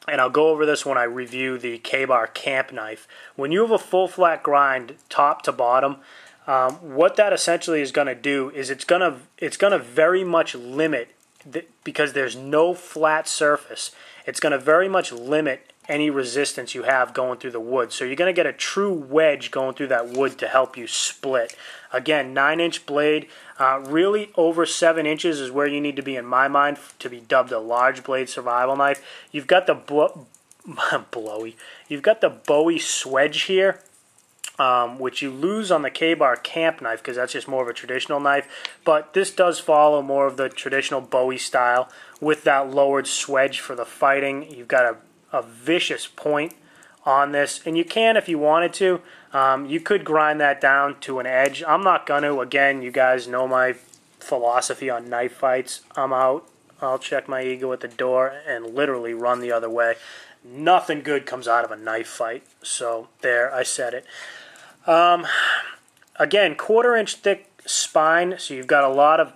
and I'll go over this when I review the K-Bar camp knife. When you have a full flat grind top to bottom, what that essentially is going to do is it's going to very much limit, because there's no flat surface, it's going to very much limit any resistance you have going through the wood. So you're going to get a true wedge going through that wood to help you split. Again, 9-inch blade, really over 7 inches is where you need to be in my mind to be dubbed a large blade survival knife. You've got the You've got the Bowie swedge here, which you lose on the K-Bar camp knife because that's just more of a traditional knife. But this does follow more of the traditional Bowie style with that lowered swedge for the fighting. You've got a vicious point on this, and you can, if you wanted to, you could grind that down to an edge. I'm not going to. Again, you guys know my philosophy on knife fights. I'm out. I'll check my ego at the door and literally run the other way. Nothing good comes out of a knife fight. So there, I said it. Again, 1/4-inch thick spine, so you've got a lot of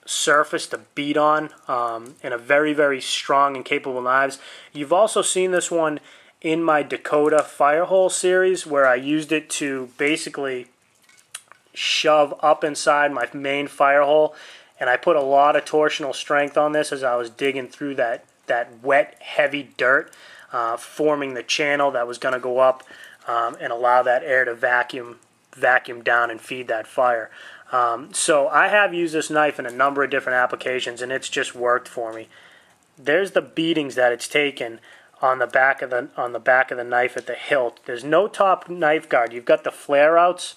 surface to beat on, and a very, very strong and capable knives. You've also seen this one in my Dakota Firehole series, where I used it to basically shove up inside my main firehole, and I put a lot of torsional strength on this as I was digging through that wet, heavy dirt, forming the channel that was going to go up and allow that air to vacuum down and feed that fire. So I have used this knife in a number of different applications, and it's just worked for me. There's the beatings that it's taken on the back of the knife at the hilt. There's no top knife guard. You've got the flare outs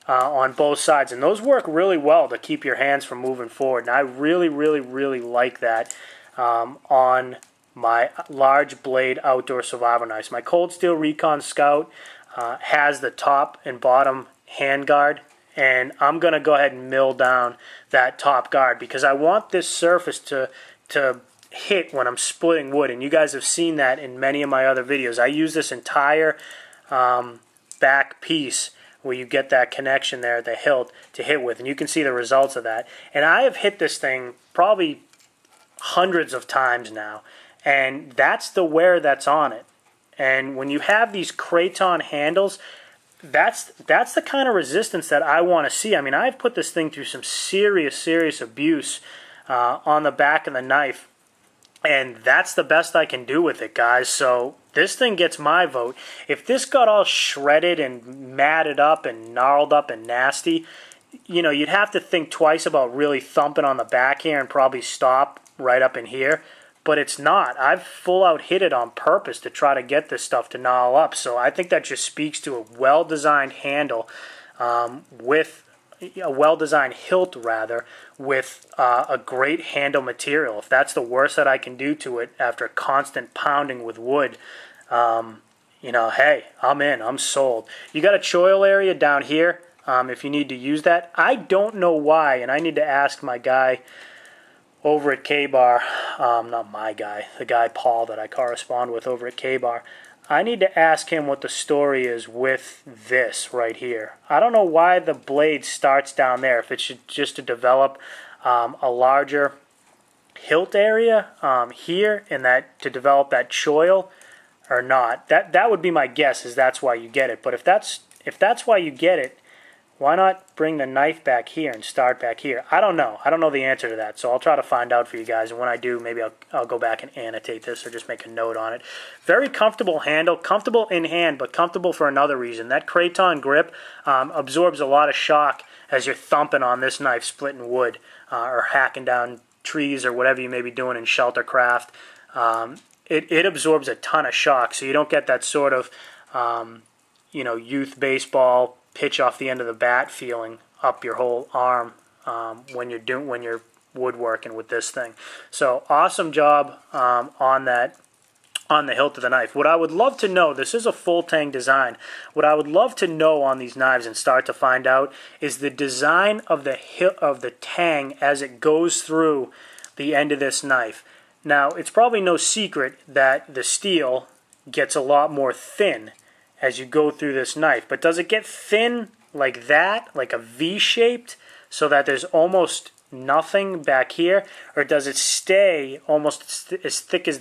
on both sides, and those work really well to keep your hands from moving forward. And I really, really, really like that on my large blade outdoor survivor knives. My Cold Steel Recon Scout has the top and bottom hand guard, and I'm going to go ahead and mill down that top guard because I want this surface to hit when I'm splitting wood, and you guys have seen that in many of my other videos. I use this entire back piece where you get that connection there at the hilt to hit with, and you can see the results of that. And I have hit this thing probably hundreds of times now, and that's the wear that's on it. And when you have these Kraton handles, that's the kind of resistance that I want to see. I mean, I've put this thing through some serious abuse on the back of the knife, and that's the best I can do with it, guys. So this thing gets my vote. If this got all shredded and matted up and gnarled up and nasty, you know, you'd have to think twice about really thumping on the back here and probably stop right up in here. But it's not. I've full out hit it on purpose to try to get this stuff to gnarl up. So I think that just speaks to a well-designed handle with a well-designed hilt, rather, with a great handle material. If that's the worst that I can do to it after constant pounding with wood, you know, hey, I'm in. I'm sold. You got a choil area down here if you need to use that. I don't know why, and I need to ask my guy over at K-Bar, not my guy, the guy Paul that I correspond with over at K-Bar. I need to ask him what the story is with this right here. I don't know why the blade starts down there, if it's just to develop a larger hilt area here and that to develop that choil or not. That would be my guess, is that's why you get it. But if that's why you get it, why not bring the knife back here and start back here? I don't know. I don't know the answer to that, so I'll try to find out for you guys. And when I do, maybe I'll go back and annotate this or just make a note on it. Very comfortable handle, comfortable in hand, but comfortable for another reason. That Kraton grip absorbs a lot of shock as you're thumping on this knife, splitting wood or hacking down trees or whatever you may be doing in sheltercraft. It absorbs a ton of shock, so you don't get that sort of youth baseball pitch off the end of the bat feeling up your whole arm when you're woodworking with this thing. So awesome job on the hilt of the knife. What I would love to know, this is a full tang design. What I would love to know on these knives and start to find out is the design of the tang as it goes through the end of this knife. Now, it's probably no secret that the steel gets a lot more thin as you go through this knife. But does it get thin like that, like a V-shaped, so that there's almost nothing back here? Or does it stay almost as thick as the